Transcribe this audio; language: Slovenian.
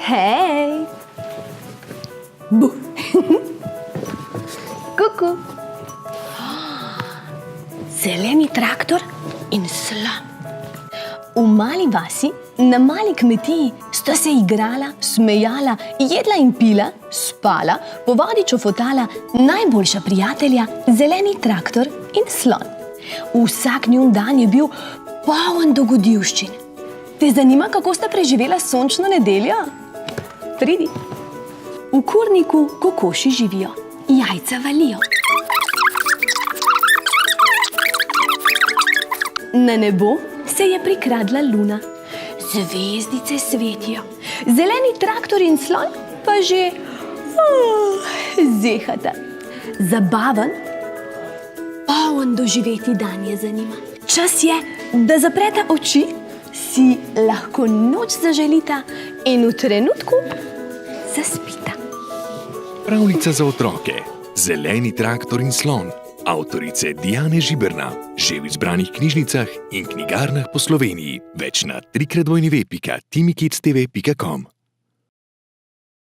Hej! Bu. Kuku. Zeleni traktor in slon. V mali vasi, na mali kmetiji, sta se igrala, smejala, jedla in pila, spala, po vodi čofotala najboljša prijatelja, zeleni traktor in slon. Vsak njun dan je bil poln dogodivščin. Te zanima, kako sta preživela sončno nedeljo? Pridi. V kurniku kokoši živijo, jajca valijo. Na nebo se je prikradla luna. Zvezdice svetijo. Zeleni traktor in slon pa že zehata. Zabaven, poln doživeti dan je za njima. Čas je, da zapreta oči, si lahko noč zaželita in v trenutku zaspita. Pravljica za otroke. Zeleni traktor in slon. Avtorice Dijane Žiberna. Že v izbranih knjižnicah in knjigarnah po Sloveniji. Več na www.timikidstv.com.